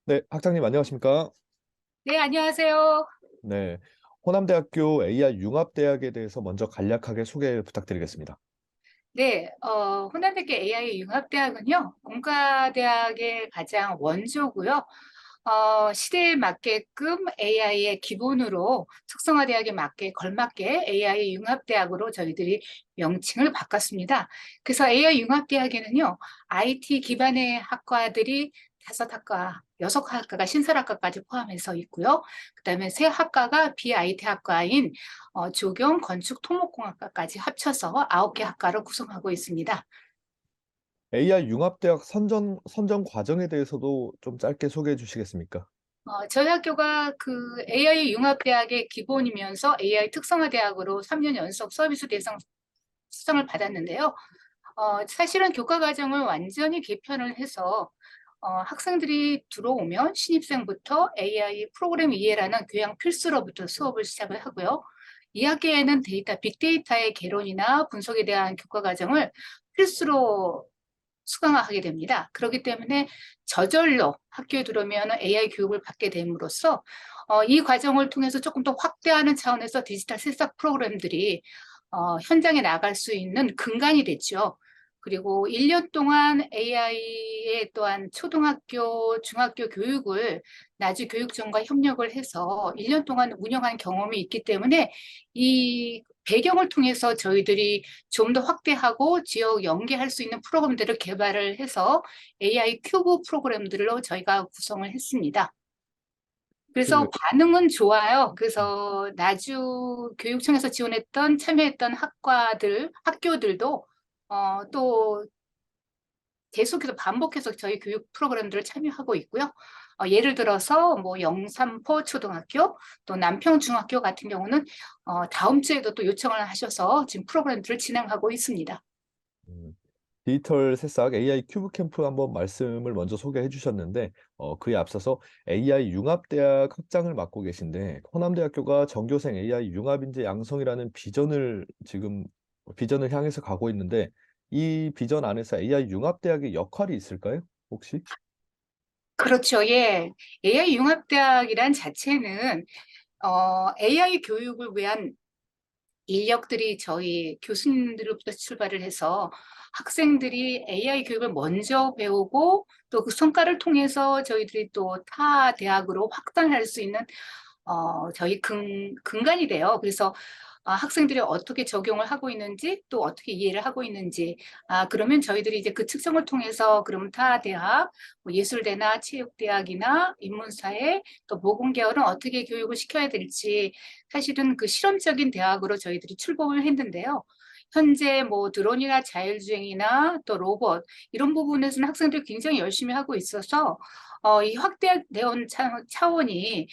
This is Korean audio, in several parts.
네, 학장님 안녕하십니까? 네, 안녕하세요. 네, 호남대학교 AI 융합대학에 대해서 먼저 간략하게 소개 부탁드리겠습니다. 네, 호남대학교 AI 융합대학은요, 공과대학의 가장 원조고요. 시대에 맞게끔 AI의 기본으로 특성화대학에 맞게 걸맞게 AI 융합대학으로 저희들이 명칭을 바꿨습니다. 그래서 AI 융합대학에는요, IT 기반의 학과들이 5학과, 6학과가 신설학과까지 포함해서 있고요. 그다음에 세 학과가 비IT 학과인 조경, 건축, 토목공학과까지 합쳐서 9개 학과를 구성하고 있습니다. AI 융합대학 선정 과정에 대해서도 좀 짧게 소개해 주시겠습니까? 저희 학교가 그 AI 융합대학의 기본이면서 AI 특성화대학으로 3년 연속 서비스 대상 수상을 받았는데요. 사실은 교과 과정을 완전히 개편을 해서 학생들이 들어오면 신입생부터 AI 프로그램 이해라는 교양 필수로부터 수업을 시작을 하고요. 2학기에는 빅데이터의 개론이나 분석에 대한 교과 과정을 필수로 수강하게 됩니다. 그렇기 때문에 저절로 학교에 들어오면 AI 교육을 받게 됨으로써 이 과정을 통해서 조금 더 확대하는 차원에서 디지털 새싹 프로그램들이 현장에 나갈 수 있는 근간이 됐죠. 그리고 1년 동안 AI의 또한 초등학교, 중학교 교육을 나주 교육청과 협력을 해서 1년 동안 운영한 경험이 있기 때문에 이 배경을 통해서 저희들이 좀 더 확대하고 지역 연계할 수 있는 프로그램들을 개발을 해서 AI 큐브 프로그램들로 저희가 구성을 했습니다. 그, 그래서 반응은 좋아요. 그래서 나주 교육청에서 지원했던 참여했던 학교들도 또 계속해서 반복해서 저희 교육 프로그램들을 참여하고 있고요. 예를 들어서 뭐 영산포 초등학교 또 남평중학교 같은 경우는 다음 주에도 또 요청을 하셔서 지금 프로그램들을 진행하고 있습니다. 음, 디지털 새싹 AI 큐브 캠프 한번 말씀을 먼저 소개해 주셨는데, 그에 앞서서 AI 융합대학 학장을 맡고 계신데, 호남대학교가 전교생 AI 융합인재 양성이라는 비전을 향해서 가고 있는데, 이 비전 안에서 AI 융합대학의 역할이 있을까요? 혹시? 그렇죠. 예. AI 융합대학이란 자체는 AI 교육을 위한 인력들이 저희 교수님들로부터 출발을 해서 학생들이 AI 교육을 먼저 배우고 또 그 성과를 통해서 저희들이 또 타 대학으로 확장할 수 있는 저희 근간이 돼요. 그래서 학생들이 어떻게 적용을 하고 있는지 또 어떻게 이해를 하고 있는지 그러면 저희들이 이제 그 측정을 통해서 그러면 타 대학, 뭐 예술대나 체육대학이나 인문사회 또 모공계열은 어떻게 교육을 시켜야 될지 사실은 그 실험적인 대학으로 저희들이 출범을 했는데요. 현재 뭐 드론이나 자율주행이나 또 로봇 이런 부분에서는 학생들이 굉장히 열심히 하고 있어서 이 확대된 차원이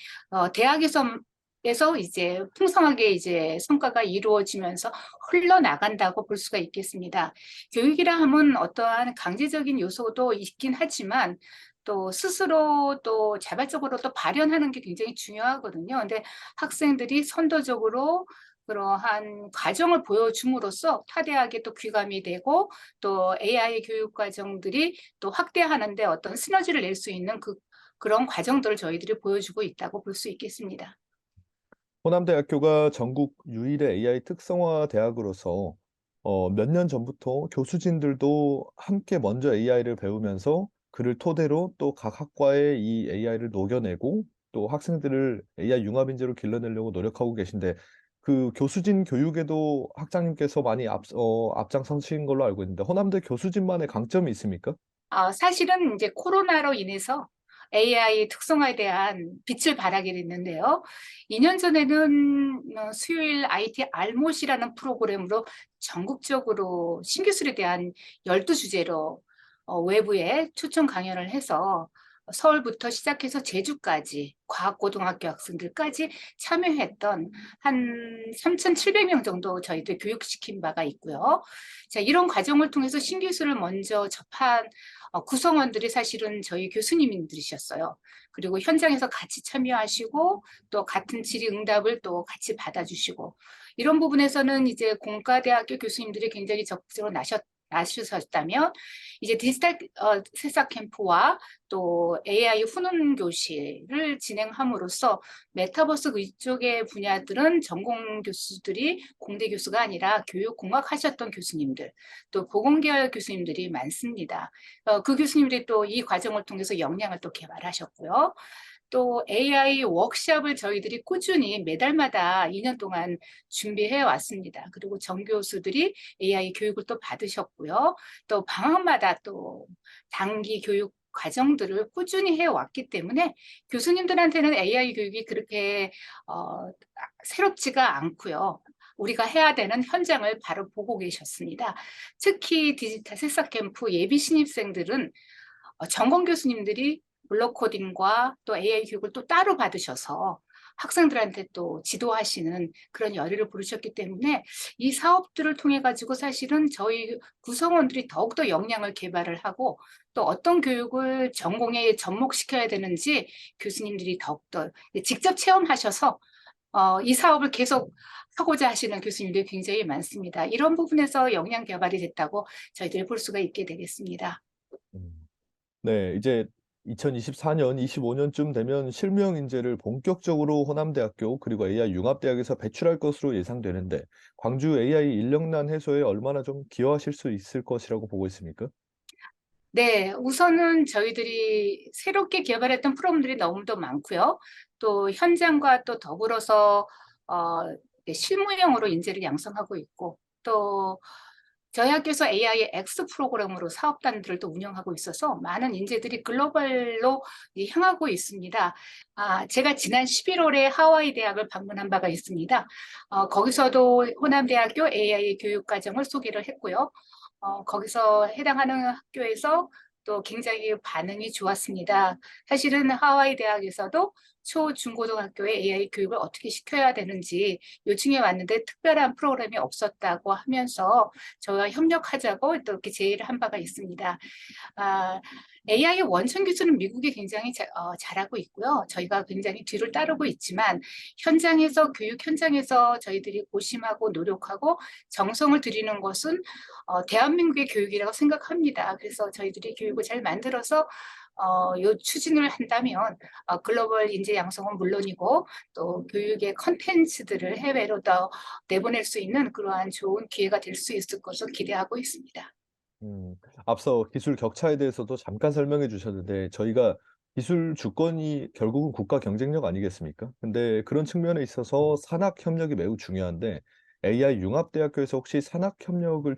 대학에서 이제 풍성하게 이제 성과가 이루어지면서 흘러나간다고 볼 수가 있겠습니다. 교육이라 하면 어떠한 강제적인 요소도 있긴 하지만 또 스스로 또 자발적으로 또 발현하는 게 굉장히 중요하거든요. 근데 학생들이 선도적으로 그러한 과정을 보여줌으로써 타대학에 또 귀감이 되고 또 AI 교육 과정들이 또 확대하는데 어떤 시너지를 낼 수 있는 그런 과정들을 저희들이 보여주고 있다고 볼 수 있겠습니다. 호남대학교가 전국 유일의 AI 특성화 대학으로서 몇 년 전부터 교수진들도 함께 먼저 AI를 배우면서 그를 토대로 또 각 학과에 이 AI를 녹여내고 또 학생들을 AI 융합인재로 길러내려고 노력하고 계신데 그 교수진 교육에도 학장님께서 많이 앞장서신 걸로 알고 있는데 호남대 교수진만의 강점이 있습니까? 사실은 이제 코로나로 인해서 AI 특성화에 대한 빛을 발하게 됐는데요. 2년 전에는 수요일 IT 알못이라는 프로그램으로 전국적으로 신기술에 대한 12주제로 외부에 초청 강연을 해서 서울부터 시작해서 제주까지 과학고등학교 학생들까지 참여했던 한 3,700명 정도 저희들 교육시킨 바가 있고요. 자, 이런 과정을 통해서 신기술을 먼저 접한 구성원들이 사실은 저희 교수님들이셨어요. 그리고 현장에서 같이 참여하시고 또 같은 질의응답을 또 같이 받아주시고 이런 부분에서는 이제 공과대학교 교수님들이 굉장히 적극적으로 아시셨다면 이제 디지털 새싹 캠프와 또 AI 후논 교실을 진행함으로써 메타버스 이쪽의 분야들은 전공 교수들이 공대 교수가 아니라 교육공학 하셨던 교수님들, 또 보건계열 교수님들이 많습니다. 그 교수님들이 또 이 과정을 통해서 역량을 또 개발하셨고요. 또 AI 워크숍을 저희들이 꾸준히 매달마다 2년 동안 준비해 왔습니다. 그리고 정교수들이 AI 교육을 또 받으셨고요. 또 방학마다 또 단기 교육 과정들을 꾸준히 해왔기 때문에 교수님들한테는 AI 교육이 그렇게 새롭지가 않고요. 우리가 해야 되는 현장을 바로 보고 계셨습니다. 특히 디지털 새싹 캠프 예비 신입생들은 전공 교수님들이 블록 코딩과 또 AI 교육을 또 따로 받으셔서 학생들한테 또 지도하시는 그런 열의를 부르셨기 때문에 이 사업들을 통해 가지고 사실은 저희 구성원들이 더욱더 역량을 개발을 하고 또 어떤 교육을 전공에 접목시켜야 되는지 교수님들이 더욱더 직접 체험하셔서 이 사업을 계속 하고자 하시는 교수님들이 굉장히 많습니다. 이런 부분에서 역량 개발이 됐다고 저희들이 볼 수가 있게 되겠습니다. 음. 네, 이제 2024년, 25년쯤 되면 실무형 인재를 본격적으로 호남대학교 그리고 AI 융합대학에서 배출할 것으로 예상되는데 광주 AI 인력난 해소에 얼마나 좀 기여하실 수 있을 것이라고 보고 있습니까? 네, 우선은 저희들이 새롭게 개발했던 프로그램들이 너무도 많고요. 또 현장과 또 더불어서 실무형으로 인재를 양성하고 있고 또 저희 학교에서 AI X 프로그램으로 사업단들을 또 운영하고 있어서 많은 인재들이 글로벌로 향하고 있습니다. 제가 지난 11월에 하와이 대학을 방문한 바가 있습니다. 거기서도 호남대학교 AI 교육과정을 소개를 했고요. 거기서 해당하는 학교에서 또 굉장히 반응이 좋았습니다. 사실은 하와이 대학에서도 초, 중고등학교에 AI 교육을 어떻게 시켜야 되는지 요청해 왔는데 특별한 프로그램이 없었다고 하면서 저와 협력하자고 또 이렇게 제의를 한 바가 있습니다. AI 원천 기술은 미국이 굉장히 잘하고 있고요. 저희가 굉장히 뒤를 따르고 있지만 현장에서 교육 현장에서 저희들이 고심하고 노력하고 정성을 들이는 것은 대한민국의 교육이라고 생각합니다. 그래서 저희들이 교육을 잘 만들어서 요 추진을 한다면 글로벌 인재 양성은 물론이고 또 교육의 컨텐츠들을 해외로 더 내보낼 수 있는 그러한 좋은 기회가 될 수 있을 것으로 기대하고 있습니다. 음. 앞서 기술 격차에 대해서도 잠깐 설명해 주셨는데 저희가 기술 주권이 결국은 국가 경쟁력 아니겠습니까? 근데 그런 측면에 있어서 산학 협력이 매우 중요한데 AI 융합대학교에서 혹시 산학 협력을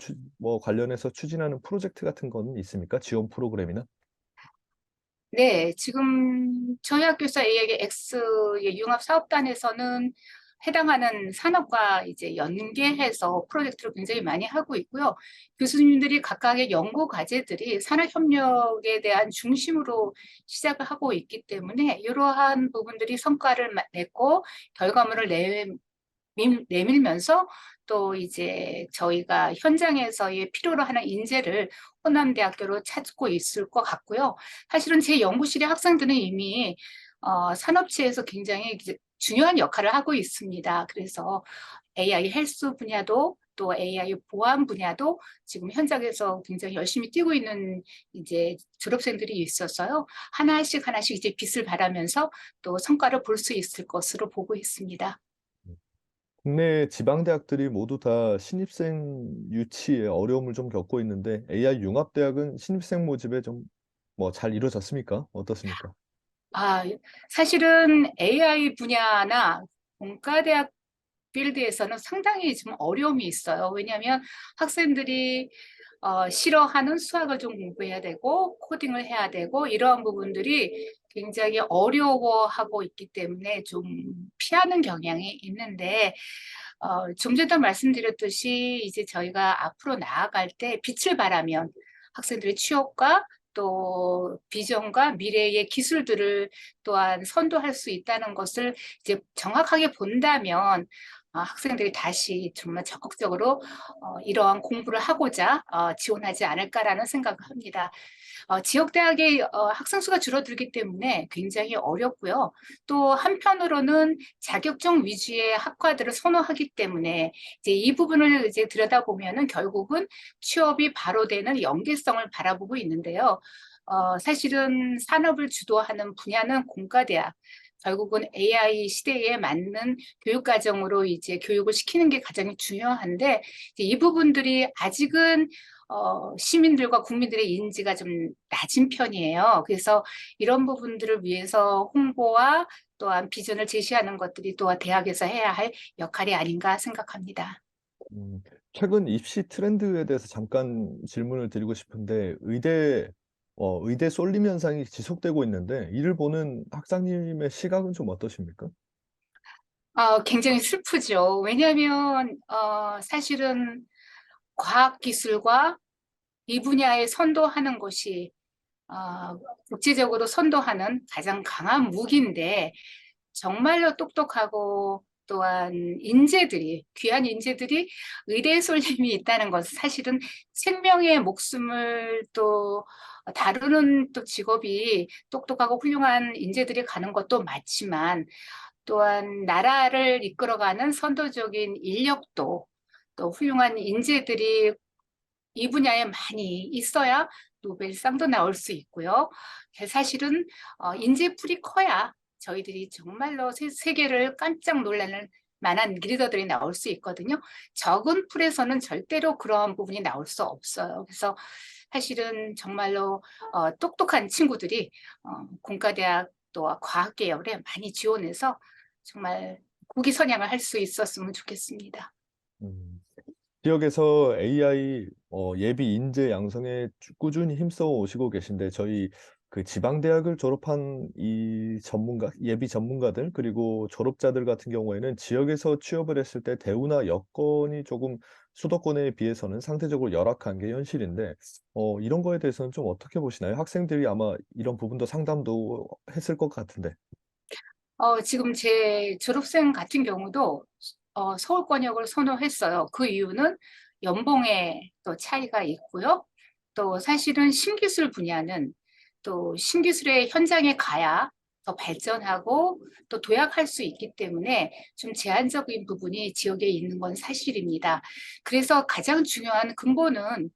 관련해서 추진하는 프로젝트 같은 거는 있습니까? 지원 프로그램이나? 네, 지금 저희 학교에서 AI X의 융합 사업단에서는 해당하는 산업과 이제 연계해서 프로젝트를 굉장히 많이 하고 있고요. 교수님들이 각각의 연구 과제들이 산학협력에 대한 중심으로 시작을 하고 있기 때문에 이러한 부분들이 성과를 냈고 결과물을 내밀면서 또 이제 저희가 현장에서의 필요로 하는 인재를 호남대학교로 찾고 있을 것 같고요. 사실은 제 연구실의 학생들은 이미 산업체에서 굉장히 이제 중요한 역할을 하고 있습니다. 그래서 AI 헬스 분야도 또 AI 보안 분야도 지금 현장에서 굉장히 열심히 뛰고 있는 이제 졸업생들이 있어서요. 하나씩 하나씩 이제 빛을 발하면서 또 성과를 볼 수 있을 것으로 보고 있습니다. 국내 지방 대학들이 모두 다 신입생 유치에 어려움을 좀 겪고 있는데 AI 융합대학은 신입생 모집에 좀 잘 이루어졌습니까? 어떻습니까? 아, 사실은 AI 분야나 공과대학 필드에서는 상당히 좀 어려움이 있어요. 왜냐하면 학생들이 싫어하는 수학을 좀 공부해야 되고 코딩을 해야 되고 이러한 부분들이 굉장히 어려워하고 있기 때문에 좀 피하는 경향이 있는데 좀 전에 말씀드렸듯이 이제 저희가 앞으로 나아갈 때 빛을 발하면 학생들의 취업과 또 비전과 미래의 기술들을 또한 선도할 수 있다는 것을 이제 정확하게 본다면 학생들이 다시 정말 적극적으로 이러한 공부를 하고자 지원하지 않을까라는 생각을 합니다. 지역 대학의 학생 수가 줄어들기 때문에 굉장히 어렵고요. 또 한편으로는 자격증 위주의 학과들을 선호하기 때문에 이제 이 부분을 이제 들여다보면은 결국은 취업이 바로 되는 연계성을 바라보고 있는데요. 사실은 산업을 주도하는 분야는 공과대학, 결국은 AI 시대에 맞는 교육 과정으로 이제 교육을 시키는 게 가장 중요한데 이제 이 부분들이 아직은 시민들과 국민들의 인지가 좀 낮은 편이에요. 그래서 이런 부분들을 위해서 홍보와 또한 비전을 제시하는 것들이 또한 대학에서 해야 할 역할이 아닌가 생각합니다. 최근 입시 트렌드에 대해서 잠깐 질문을 드리고 싶은데 의대 쏠림 현상이 지속되고 있는데 이를 보는 학장님의 시각은 좀 어떠십니까? 굉장히 슬프죠. 왜냐하면 사실은 과학기술과 이 분야에 선도하는 것이 국제적으로 선도하는 가장 강한 무기인데 정말로 똑똑하고 또한 귀한 인재들이 의대에 쏠림이 있다는 것은 사실은 생명의 목숨을 또 다루는 또 직업이 똑똑하고 훌륭한 인재들이 가는 것도 맞지만 또한 나라를 이끌어가는 선도적인 인력도 또 훌륭한 인재들이 이 분야에 많이 있어야 노벨상도 나올 수 있고요. 사실은 인재풀이 커야 저희들이 정말로 세계를 깜짝 놀라는 만한 리더들이 나올 수 있거든요. 적은 풀에서는 절대로 그러한 부분이 나올 수 없어요. 그래서 사실은 정말로 똑똑한 친구들이 공과대학 또 과학 계열에 많이 지원해서 정말 국위선양을 할 수 있었으면 좋겠습니다. 음. 지역에서 AI 예비 인재 양성에 꾸준히 힘써 오시고 계신데 저희 그 지방 대학을 졸업한 이 예비 전문가들 그리고 졸업자들 같은 경우에는 지역에서 취업을 했을 때 대우나 여건이 조금 수도권에 비해서는 상대적으로 열악한 게 현실인데 이런 거에 대해서는 좀 어떻게 보시나요? 학생들이 아마 이런 부분도 상담도 했을 것 같은데. 지금 제 졸업생 같은 경우도 서울권역을 선호했어요. 그 이유는 연봉에 또 차이가 있고요. 또 사실은 신기술 분야는 또 신기술의 현장에 가야 더 발전하고 또 도약할 수 있기 때문에 좀 제한적인 부분이 지역에 있는 건 사실입니다. 그래서 가장 중요한 근본은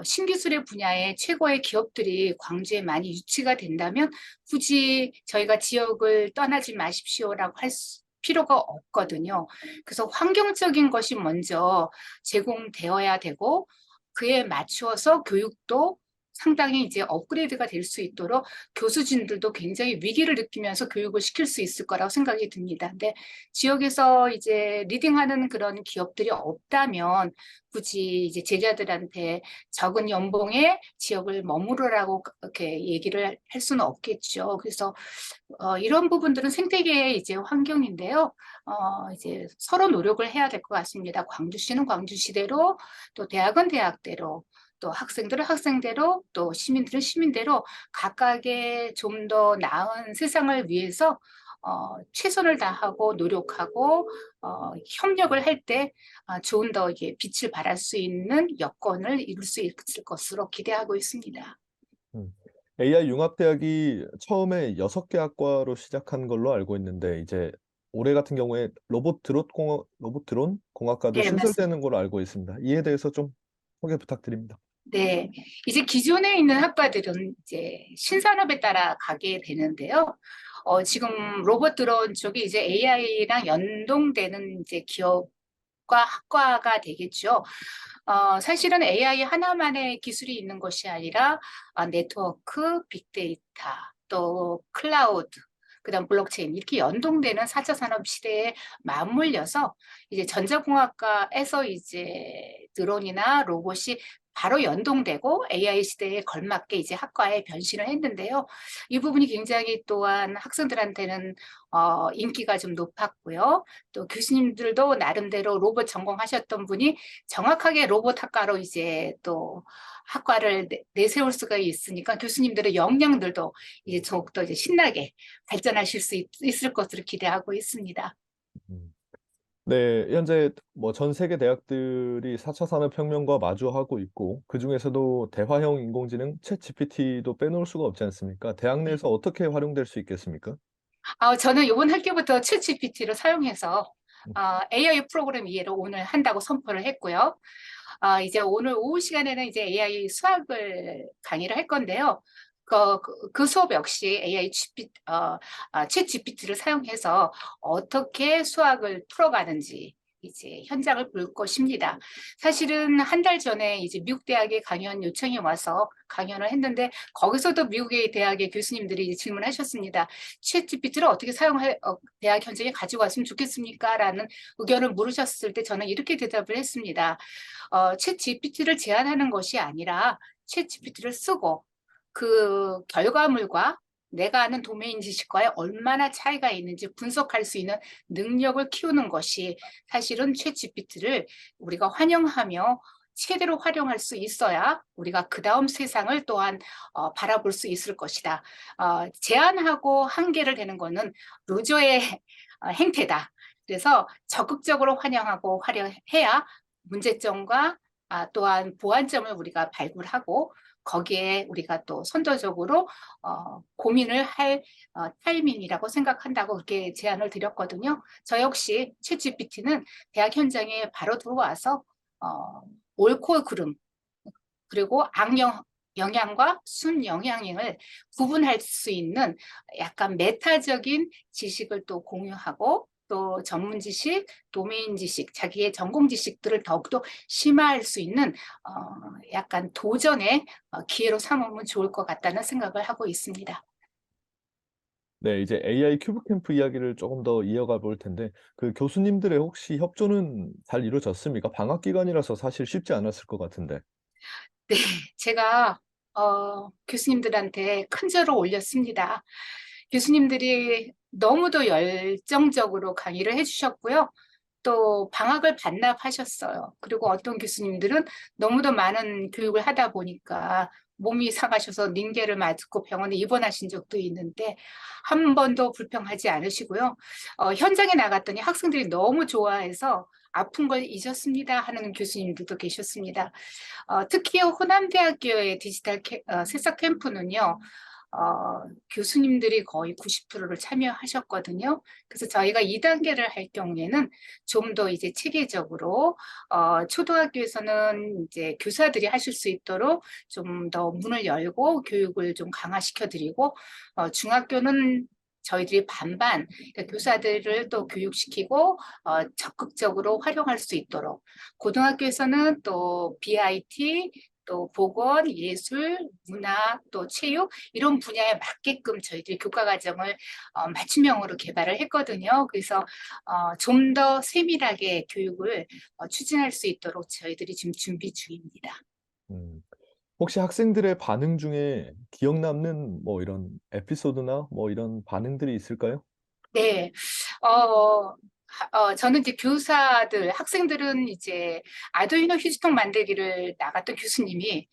신기술의 분야에 최고의 기업들이 광주에 많이 유치가 된다면 굳이 저희가 지역을 떠나지 마십시오라고 할 필요가 없거든요. 그래서 환경적인 것이 먼저 제공되어야 되고 그에 맞추어서 교육도 상당히 이제 업그레이드가 될 수 있도록 교수진들도 굉장히 위기를 느끼면서 교육을 시킬 수 있을 거라고 생각이 듭니다. 근데 지역에서 이제 리딩하는 그런 기업들이 없다면 굳이 이제 제자들한테 적은 연봉에 지역을 머무르라고 이렇게 얘기를 할 수는 없겠죠. 그래서 이런 부분들은 생태계의 이제 환경인데요. 이제 서로 노력을 해야 될 것 같습니다. 광주시는 광주시대로, 또 대학은 대학대로, 또 학생들은 학생대로, 또 시민들은 시민대로 각각의 좀 더 나은 세상을 위해서 최선을 다하고 노력하고 협력을 할 때 좋은 더 이게 빛을 발할 수 있는 여건을 이룰 수 있을 것으로 기대하고 있습니다. 음. AI 융합대학이 처음에 6개 학과로 시작한 걸로 알고 있는데 이제 올해 같은 경우에 로봇 드론 공학과도 네, 맞습니다. 신설되는 걸로 알고 있습니다. 이에 대해서 좀 소개 부탁드립니다. 네, 이제 기존에 있는 학과들은 이제 신산업에 따라 가게 되는데요. 지금 로봇 드론 쪽이 이제 AI랑 연동되는 이제 기업과 학과가 되겠죠. 사실은 AI 하나만의 기술이 있는 것이 아니라 네트워크, 빅데이터, 또 클라우드, 그다음 블록체인 이렇게 연동되는 4차 산업 시대에 맞물려서 이제 전자공학과에서 이제 드론이나 로봇이 바로 연동되고 AI 시대에 걸맞게 이제 학과에 변신을 했는데요. 이 부분이 굉장히 또한 학생들한테는 인기가 좀 높았고요. 또 교수님들도 나름대로 로봇 전공하셨던 분이 정확하게 로봇 학과로 이제 또 학과를 내세울 수가 있으니까 교수님들의 역량들도 이제 더욱더 이제 신나게 발전하실 수 있을 것으로 기대하고 있습니다. 음. 네, 현재 뭐 전 세계 대학들이 4차 산업혁명과 마주하고 있고, 그중에서도 대화형 인공지능 챗 GPT도 빼놓을 수가 없지 않습니까? 대학 네. 내에서 어떻게 활용될 수 있겠습니까? 저는 이번 학기부터 챗GPT를 사용해서 음. AI 프로그램 이해를 오늘 한다고 선포를 했고요. 이제 오늘 오후 시간에는 이제 AI 수학을 강의를 할 건데요. 그 수업 역시 챗 GPT를 사용해서 어떻게 수학을 풀어가는지 이제 현장을 볼 것입니다. 사실은 한 달 전에 이제 미국 대학에 강연 요청이 와서 강연을 했는데 거기서도 미국의 대학의 교수님들이 이제 질문하셨습니다. 챗 GPT를 어떻게 대학 현장에 가지고 왔으면 좋겠습니까? 라는 의견을 물으셨을 때 저는 이렇게 대답을 했습니다. 챗 GPT를 제안하는 것이 아니라 챗 GPT를 쓰고 그 결과물과 내가 아는 도메인 지식과의 얼마나 차이가 있는지 분석할 수 있는 능력을 키우는 것이 사실은 챗 GPT를 우리가 환영하며 최대로 활용할 수 있어야 우리가 그 다음 세상을 또한 바라볼 수 있을 것이다. 제한하고 한계를 되는 것은 루저의 행태다. 그래서 적극적으로 환영하고 활용해야 문제점과 또한 보완점을 우리가 발굴하고 거기에 우리가 또 선도적으로 고민을 할 타이밍이라고 생각한다고 그렇게 제안을 드렸거든요. 저 역시 챗GPT는 대학 현장에 바로 들어와서 어, 옳고 그름 그리고 영양과 순영양을 구분할 수 있는 약간 메타적인 지식을 또 공유하고 또 전문 지식, 도메인 지식, 자기의 전공 지식들을 더욱더 심화할 수 있는 약간 도전의 기회로 삼으면 좋을 것 같다는 생각을 하고 있습니다. 네, 이제 AI 큐브 캠프 이야기를 조금 더 이어가 볼 텐데, 그 교수님들의 혹시 협조는 잘 이루어졌습니까? 방학 기간이라서 사실 쉽지 않았을 것 같은데. 네, 제가 교수님들한테 큰 절을 올렸습니다. 교수님들이 너무도 열정적으로 강의를 해주셨고요. 또 방학을 반납하셨어요. 그리고 어떤 교수님들은 너무도 많은 교육을 하다 보니까 몸이 상하셔서 링겔을 맞고 병원에 입원하신 적도 있는데 한 번도 불평하지 않으시고요. 현장에 나갔더니 학생들이 너무 좋아해서 아픈 걸 잊었습니다 하는 교수님들도 계셨습니다. 특히 호남대학교의 새싹 캠프는요. 교수님들이 거의 90%를 참여하셨거든요. 그래서 저희가 2단계를 할 경우에는 좀 더 이제 체계적으로 초등학교에서는 이제 교사들이 하실 수 있도록 좀 더 문을 열고 교육을 좀 강화시켜 드리고 중학교는 저희들이 반반 그러니까 교사들을 또 교육시키고 적극적으로 활용할 수 있도록 고등학교에서는 또 BIT 또 보건, 예술, 문화, 또 체육 이런 분야에 맞게끔 저희들이 교과 과정을 맞춤형으로 개발을 했거든요. 그래서 좀 더 세밀하게 교육을 추진할 수 있도록 저희들이 지금 준비 중입니다. 음. 혹시 학생들의 반응 중에 기억 남는 뭐 이런 에피소드나 뭐 이런 반응들이 있을까요? 네. 어, 저는 이제 학생들은 이제 아두이노 휴지통 만들기를 나갔던 교수님이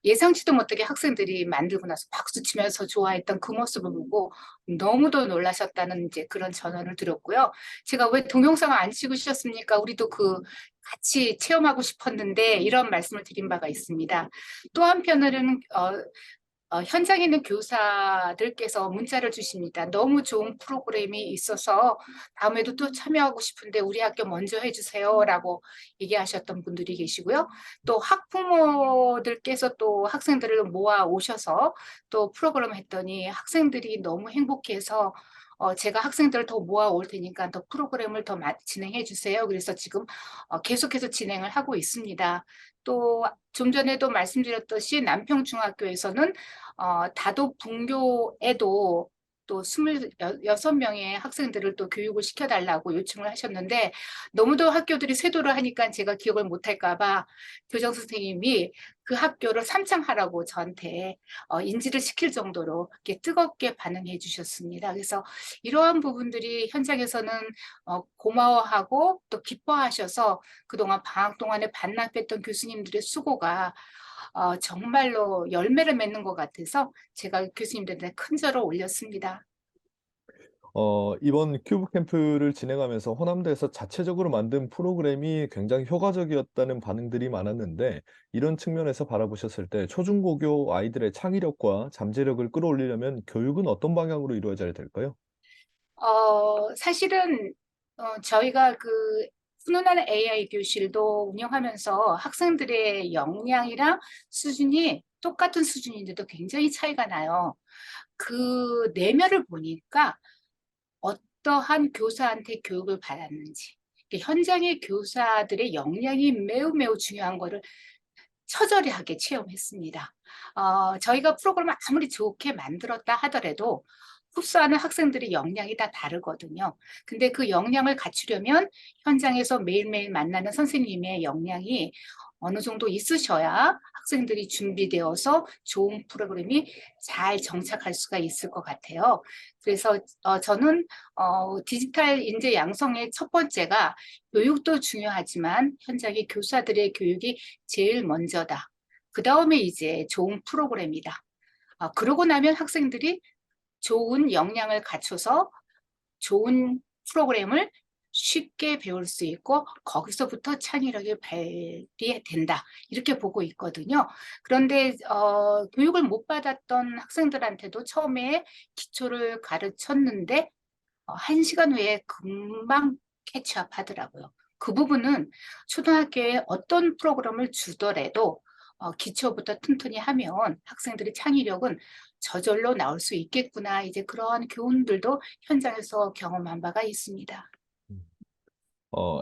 예상치도 못하게 학생들이 만들고 나서 박수 치면서 좋아했던 그 모습을 보고 너무도 놀라셨다는 이제 그런 전언을 들었고요. 제가 왜 동영상을 안 찍으셨습니까? 우리도 같이 체험하고 싶었는데 이런 말씀을 드린 바가 있습니다. 또 한편으로는 현장에 있는 교사들께서 문자를 주십니다. 너무 좋은 프로그램이 있어서 다음에도 또 참여하고 싶은데 우리 학교 먼저 해주세요라고 얘기하셨던 분들이 계시고요. 또 학부모들께서 또 학생들을 모아 오셔서 또 프로그램 했더니 학생들이 너무 행복해서 제가 학생들을 더 모아 올 테니까 더 프로그램을 더 진행해 주세요. 그래서 지금 계속해서 진행을 하고 있습니다. 또 좀 전에도 말씀드렸듯이 남평중학교에서는 다도 분교에도 또 26명의 학생들을 또 교육을 시켜달라고 요청을 하셨는데 너무도 학교들이 세도를 하니까 제가 기억을 못할까 봐 교장 선생님이 그 학교를 삼창하라고 저한테 인지를 시킬 정도로 이렇게 뜨겁게 반응해 주셨습니다. 그래서 이러한 부분들이 현장에서는 고마워하고 또 기뻐하셔서 그동안 방학 동안에 반납했던 교수님들의 수고가 정말로 열매를 맺는 것 같아서 제가 교수님들한테 큰 절을 올렸습니다. 이번 큐브 캠프를 진행하면서 호남대에서 자체적으로 만든 프로그램이 굉장히 효과적이었다는 반응들이 많았는데, 이런 측면에서 바라보셨을 때 초중고교 아이들의 창의력과 잠재력을 끌어올리려면 교육은 어떤 방향으로 이루어져야 될까요? 사실은 저희가 그 훈훈한 AI 교실도 운영하면서 학생들의 역량이랑 수준이 똑같은 수준인데도 굉장히 차이가 나요. 그 내면을 보니까 어떠한 교사한테 교육을 받았는지, 이게 현장의 교사들의 역량이 매우 매우 중요한 거를 처절하게 체험했습니다. 저희가 프로그램을 아무리 좋게 만들었다 하더라도 흡수하는 학생들의 역량이 다 다르거든요. 근데 그 역량을 갖추려면 현장에서 매일매일 만나는 선생님의 역량이 어느 정도 있으셔야 학생들이 준비되어서 좋은 프로그램이 잘 정착할 수가 있을 것 같아요. 그래서 저는 디지털 인재 양성의 첫 번째가 교육도 중요하지만 현장의 교사들의 교육이 제일 먼저다. 그 다음에 이제 좋은 프로그램이다. 그러고 나면 학생들이 좋은 역량을 갖춰서 좋은 프로그램을 쉽게 배울 수 있고 거기서부터 창의력이 발휘된다. 이렇게 보고 있거든요. 그런데 교육을 못 받았던 학생들한테도 처음에 기초를 가르쳤는데 1시간 후에 금방 캐치업 하더라고요. 그 부분은 초등학교에 어떤 프로그램을 주더라도 기초부터 튼튼히 하면 학생들의 창의력은 저절로 나올 수 있겠구나. 이제 그러한 교훈들도 현장에서 경험한 바가 있습니다. 음.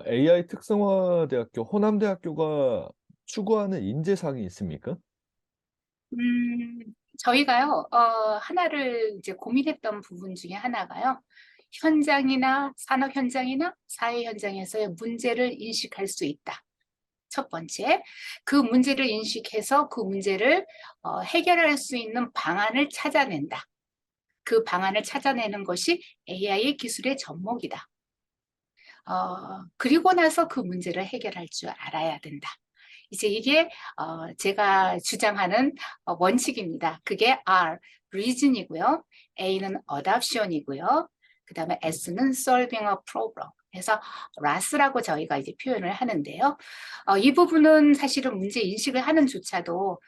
AI 특성화대학교, 호남대학교가 추구하는 인재상이 있습니까? 음, 저희가요, 하나를 이제 고민했던 부분 중에 하나가요. 현장이나 산업 현장이나 사회 현장에서의 문제를 인식할 수 있다. 첫 번째, 그 문제를 인식해서 그 문제를 해결할 수 있는 방안을 찾아낸다. 그 방안을 찾아내는 것이 AI 기술의 접목이다. 그리고 나서 그 문제를 해결할 줄 알아야 된다. 이제 이게 제가 주장하는 원칙입니다. 그게 R, reason이고요. A는 adoption이고요. 그 다음에 S는 solving a problem. 그래서 RAS라고 저희가 이제 표현을 하는데요. 이 부분은 사실은 문제 인식을 하는 조차도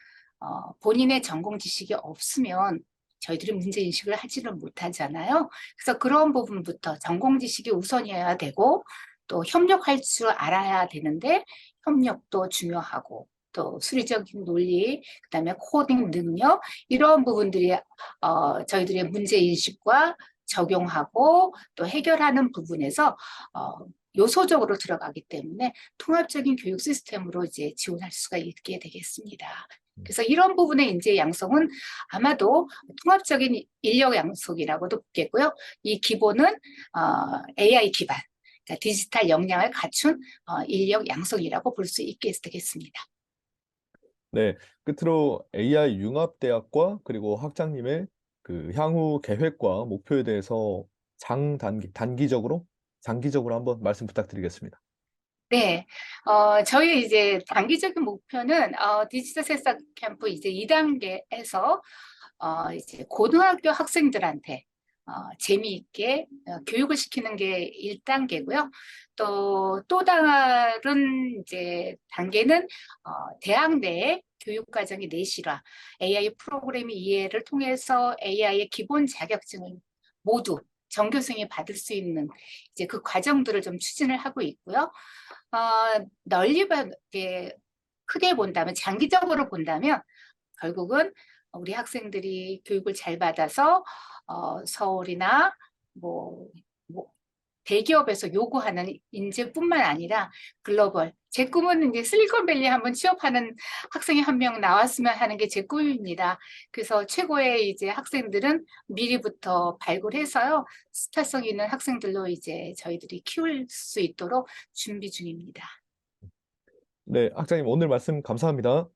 본인의 전공 지식이 없으면 저희들이 문제 인식을 하지는 못하잖아요. 그래서 그런 부분부터 전공 지식이 우선이어야 되고 또 협력할 줄 알아야 되는데 협력도 중요하고 또 수리적인 논리, 그다음에 코딩 능력 이런 부분들이 저희들의 문제 인식과 적용하고 또 해결하는 부분에서 요소적으로 들어가기 때문에 통합적인 교육 시스템으로 이제 지원할 수가 있게 되겠습니다. 그래서 이런 부분의 인재 양성은 아마도 통합적인 인력 양성이라고도 보겠고요. 이 기본은 AI 기반, 그러니까 디지털 역량을 갖춘 인력 양성이라고 볼 수 있게 되겠습니다. 네. 끝으로 AI 융합대학과 그리고 학장님의 그 향후 계획과 목표에 대해서 단기적으로, 장기적으로 한번 말씀 부탁드리겠습니다. 네, 저희 이제 단기적인 목표는 디지털 새싹 캠프 이제 2단계에서 이제 고등학교 학생들한테 재미있게 교육을 시키는 게 1단계고요. 또 다른 이제 단계는 대학 내에 교육과정의 내실화, AI 프로그램 이해를 통해서 AI의 기본 자격증을 모두 전교생이 받을 수 있는 이제 그 과정들을 좀 추진을 하고 있고요. 널리 이렇게 크게 본다면, 장기적으로 본다면 결국은 우리 학생들이 교육을 잘 받아서 서울이나 뭐, 뭐 대기업에서 요구하는 인재뿐만 아니라 글로벌. 제 꿈은 이제 실리콘밸리 한번 취업하는 학생이 한 명 나왔으면 하는 게 제 꿈입니다. 그래서 최고의 이제 학생들은 미리부터 발굴해서요, 스타성 있는 학생들로 이제 저희들이 키울 수 있도록 준비 중입니다. 네. 학장님 오늘 말씀 감사합니다.